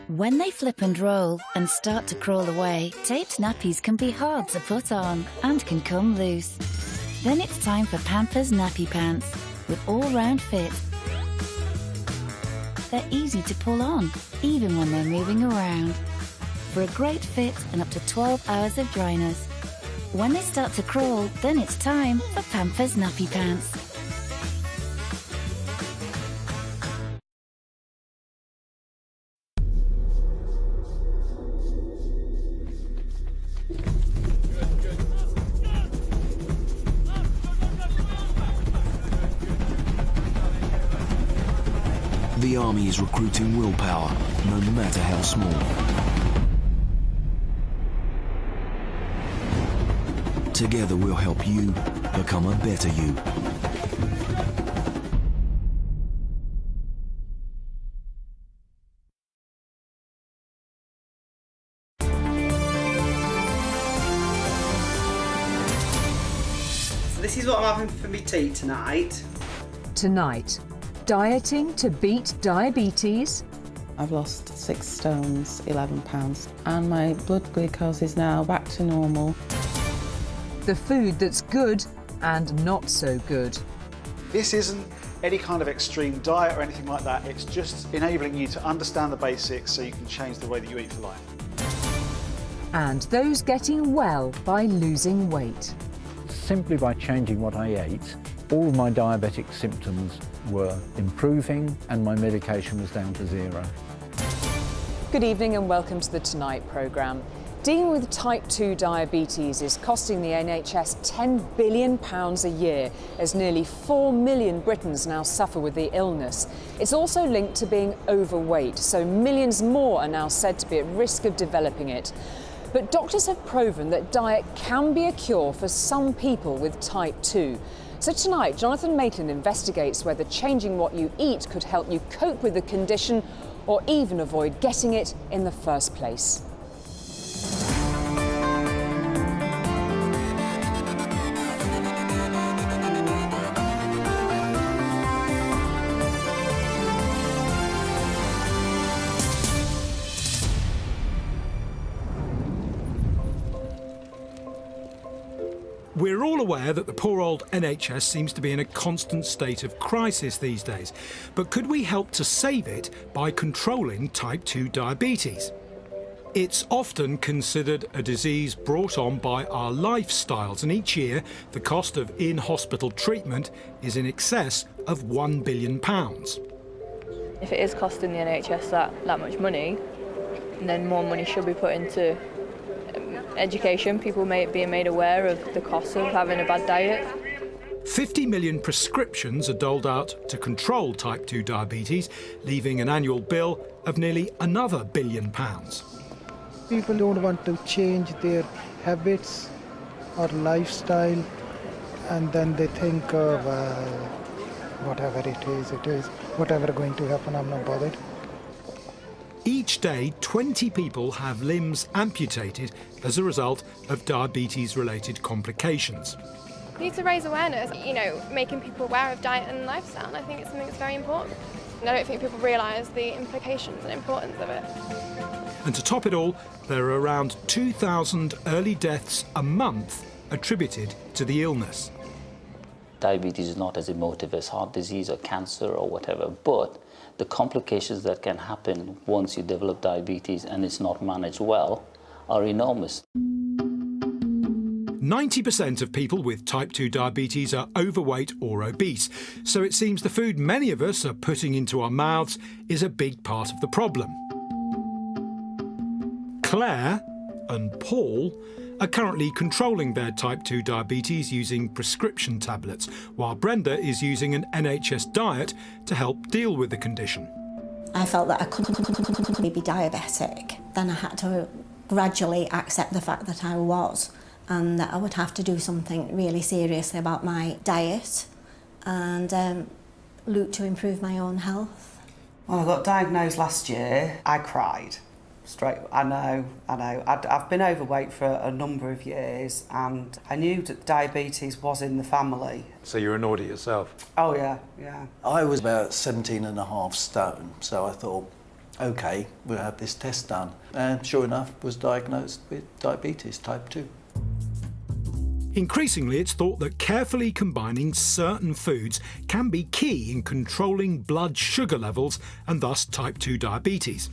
When they flip and roll and start to crawl away, taped nappies can be hard to put on and can come loose. Then it's time for Pampers Nappy Pants with all-round fit. They're easy to pull on, even when they're moving around, for a great fit and up to 12 hours of dryness. When they start to crawl, then it's time for Pampers Nappy Pants. The army is recruiting willpower, no matter how small. Together we'll help you become a better you. So this is what I'm having for my tea tonight. Tonight, dieting to beat diabetes. I've lost 6 stones, 11 pounds, and my blood glucose is now back to normal. The food that's good and not so good. This isn't any kind of extreme diet or anything like that. It's just enabling you to understand the basics so you can change the way that you eat for life. And those getting well by losing weight. Simply by changing what I ate, all of my diabetic symptoms were improving and my medication was down to 0. Good evening and welcome to the Tonight programme. Dealing with type 2 diabetes is costing the NHS £10 billion a year, as nearly 4 million Britons now suffer with the illness. It's also linked to being overweight, so millions more are now said to be at risk of developing it. But doctors have proven that diet can be a cure for some people with type 2. So tonight, Jonathan Maitland investigates whether changing what you eat could help you cope with the condition or even avoid getting it in the first place. We're all aware that the poor old NHS seems to be in a constant state of crisis these days. But could we help to save it by controlling type 2 diabetes? It's often considered a disease brought on by our lifestyles, and each year the cost of in-hospital treatment is in excess of £1 billion. If it is costing the NHS that much money, then more money should be put into education, people being made aware of the cost of having a bad diet. 50 million prescriptions are doled out to control type 2 diabetes, leaving an annual bill of nearly another £1 billion. People don't want to change their habits or lifestyle, and then they think of whatever it is, whatever going to happen, I'm not bothered. Each day, 20 people have limbs amputated as a result of diabetes-related complications. We need to raise awareness, making people aware of diet and lifestyle. I think it's something that's very important. And I don't think people realise the implications and importance of it. And to top it all, there are around 2,000 early deaths a month attributed to the illness. Diabetes is not as emotive as heart disease or cancer or whatever, but the complications that can happen once you develop diabetes and it's not managed well are enormous. 90% of people with type 2 diabetes are overweight or obese, so it seems the food many of us are putting into our mouths is a big part of the problem. Claire and Paul are currently controlling their type 2 diabetes using prescription tablets, while Brenda is using an NHS diet to help deal with the condition. I felt that I couldn't be diabetic. Then I had to gradually accept the fact that I was, and that I would have to do something really seriously about my diet and look to improve my own health. When I got diagnosed last year, I cried. Straight, I know. I've been overweight for a number of years, and I knew that diabetes was in the family. So you're an Audie yourself? Oh yeah. I was about 17.5 stone, so I thought OK, we'll have this test done. And sure enough, was diagnosed with diabetes type 2. Increasingly, it's thought that carefully combining certain foods can be key in controlling blood sugar levels and thus type 2 diabetes.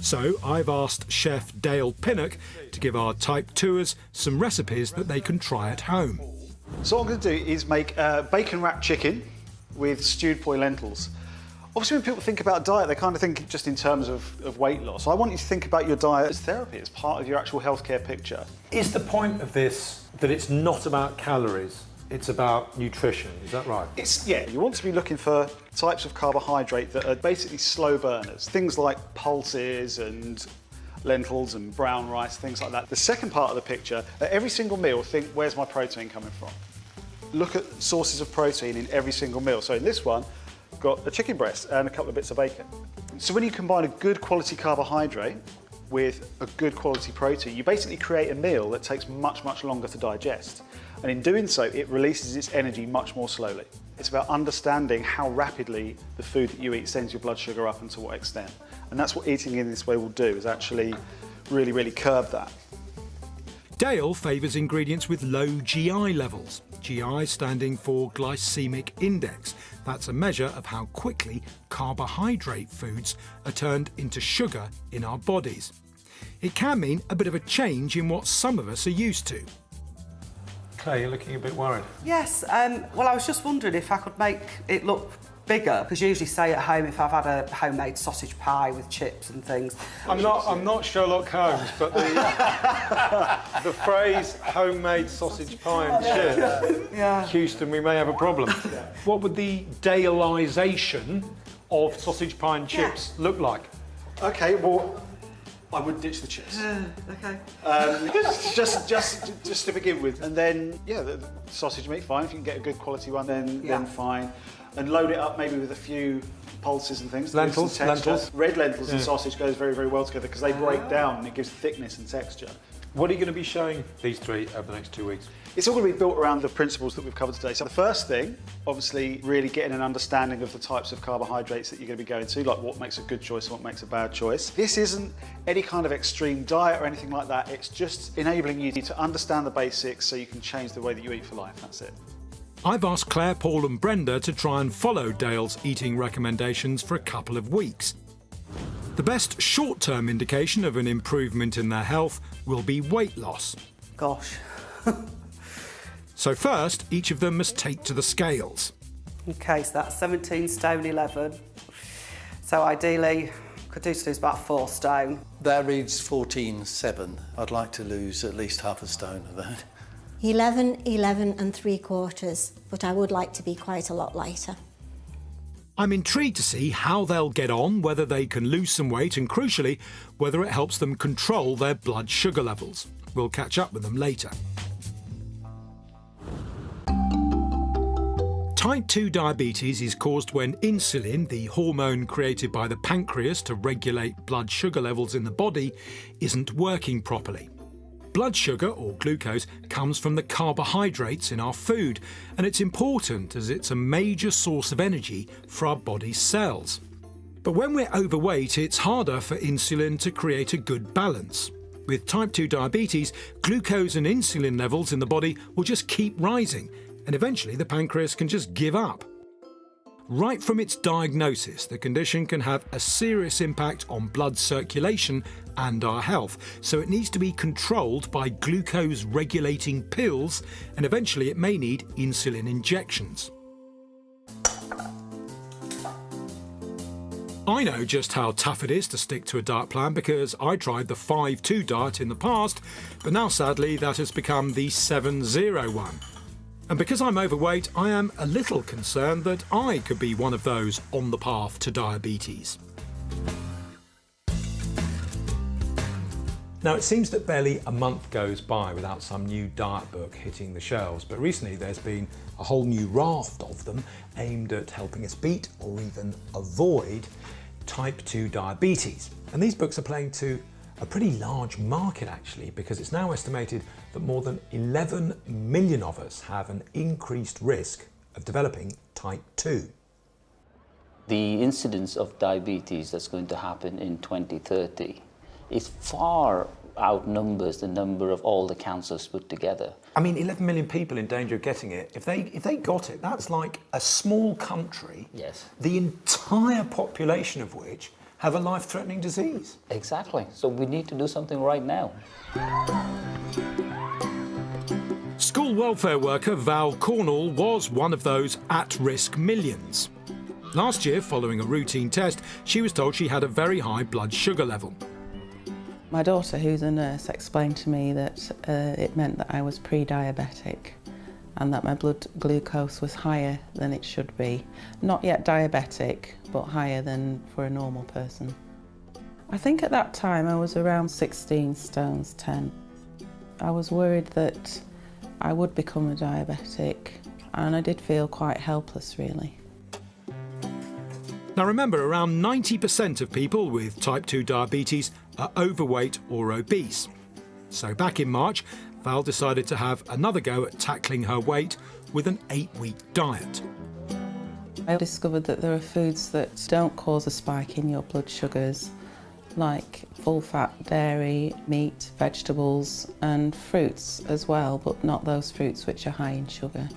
So I've asked Chef Dale Pinnock to give our type 2ers some recipes that they can try at home. So what I'm going to do is make bacon wrapped chicken with stewed poi lentils. Obviously, when people think about diet, they kind of think just in terms of weight loss. So I want you to think about your diet as therapy, as part of your actual healthcare picture. Is the point of this that it's not about calories, it's about nutrition, is that right? Yeah, you want to be looking for types of carbohydrate that are basically slow burners, things like pulses and lentils and brown rice, things like that. The second part of the picture, at every single meal, think, where's my protein coming from? Look at sources of protein in every single meal. So in this one, got a chicken breast and a couple of bits of bacon. So when you combine a good quality carbohydrate with a good quality protein, you basically create a meal that takes much, much longer to digest. And in doing so, it releases its energy much more slowly. It's about understanding how rapidly the food that you eat sends your blood sugar up and to what extent. And that's what eating in this way will do, is actually really, really curb that. Dale favours ingredients with low GI levels, GI standing for glycemic index. That's a measure of how quickly carbohydrate foods are turned into sugar in our bodies. It can mean a bit of a change in what some of us are used to. Claire, you're looking a bit worried. Yes, well, I was just wondering if I could make it look bigger, because usually say at home if I've had a homemade sausage pie with chips and things. I'm not Sherlock Holmes, but the phrase homemade sausage pie and chips, yeah. Houston, we may have a problem. What would the Daleisation of sausage pie and chips look like? Okay, well, I would ditch the chips. Okay. Just to begin with, and then the sausage meat, fine. If you can get a good quality one, then fine. And load it up maybe with a few pulses and things. Lentils. Red lentils and sausage goes very, very well together because they break down and it gives thickness and texture. What are you going to be showing these three over the next 2 weeks? It's all going to be built around the principles that we've covered today. So the first thing, obviously, really getting an understanding of the types of carbohydrates that you're going to be going to, like what makes a good choice and what makes a bad choice. This isn't any kind of extreme diet or anything like that. It's just enabling you to understand the basics so you can change the way that you eat for life. That's it. I've asked Claire, Paul and Brenda to try and follow Dale's eating recommendations for a couple of weeks. The best short-term indication of an improvement in their health will be weight loss. Gosh. So first, each of them must take to the scales. Okay, so that's 17 stone 11. So ideally, could do to lose about 4 stone. That reads 14.7. I'd like to lose at least half a stone of that. 11 and 3/4, but I would like to be quite a lot lighter. I'm intrigued to see how they'll get on, whether they can lose some weight and, crucially, whether it helps them control their blood sugar levels. We'll catch up with them later. Type 2 diabetes is caused when insulin, the hormone created by the pancreas to regulate blood sugar levels in the body, isn't working properly. Blood sugar, or glucose, comes from the carbohydrates in our food, and it's important as it's a major source of energy for our body's cells. But when we're overweight, it's harder for insulin to create a good balance. With type 2 diabetes, glucose and insulin levels in the body will just keep rising, and eventually the pancreas can just give up. Right from its diagnosis, the condition can have a serious impact on blood circulation and our health, so it needs to be controlled by glucose-regulating pills, and eventually it may need insulin injections. I know just how tough it is to stick to a diet plan because I tried the 5-2 diet in the past, but now sadly that has become the 7-0-1. And because I'm overweight, I am a little concerned that I could be one of those on the path to diabetes. Now, it seems that barely a month goes by without some new diet book hitting the shelves, but recently there's been a whole new raft of them aimed at helping us beat or even avoid type 2 diabetes. And these books are playing to a pretty large market actually, because it's now estimated that more than 11 million of us have an increased risk of developing type 2. The incidence of diabetes that's going to happen in 2030 is far outnumbers the number of all the cancers put together. I mean, 11 million people in danger of getting it. If they got it, that's like a small country, yes, the entire population of which have a life-threatening disease. Exactly. So we need to do something right now. School welfare worker Val Cornell was one of those at-risk millions. Last year, following a routine test, she was told she had a very high blood sugar level. My daughter, who's a nurse, explained to me that it meant that I was pre-diabetic and that my blood glucose was higher than it should be. Not yet diabetic, but higher than for a normal person. I think at that time I was around 16 stones 10. I was worried that I would become a diabetic, and I did feel quite helpless, really. Now remember, around 90% of people with type 2 diabetes are overweight or obese. So back in March, Val decided to have another go at tackling her weight with an 8-week diet. I discovered that there are foods that don't cause a spike in your blood sugars, like full-fat dairy, meat, vegetables and fruits as well, but not those fruits which are high in sugar.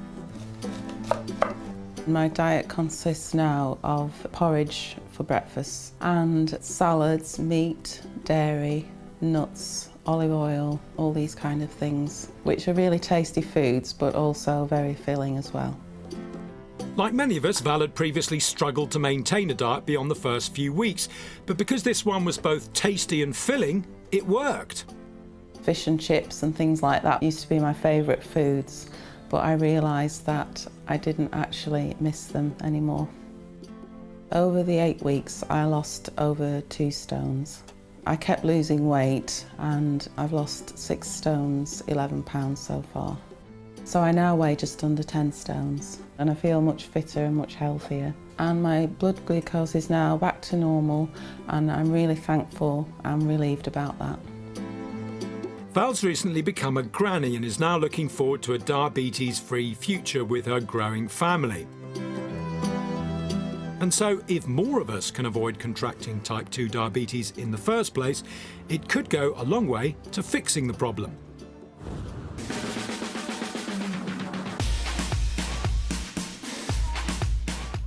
My diet consists now of porridge for breakfast and salads, meat, dairy, nuts, olive oil, all these kind of things, which are really tasty foods but also very filling as well. Like many of us, Val had previously struggled to maintain a diet beyond the first few weeks, but because this one was both tasty and filling, it worked. Fish and chips and things like that used to be my favourite foods, but I realised that I didn't actually miss them anymore. Over the 8 weeks, I lost over 2 stones. I kept losing weight and I've lost 6 stones, 11 pounds so far. So I now weigh just under 10 stones and I feel much fitter and much healthier. And my blood glucose is now back to normal and I'm really thankful and relieved about that. Val's recently become a granny and is now looking forward to a diabetes-free future with her growing family. And so, if more of us can avoid contracting type 2 diabetes in the first place, it could go a long way to fixing the problem.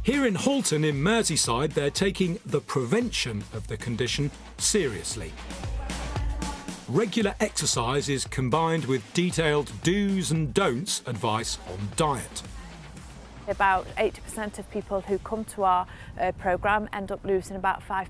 Here in Halton in Merseyside, they're taking the prevention of the condition seriously. Regular exercise is combined with detailed do's and don'ts advice on diet. About 80% of people who come to our programme end up losing about 5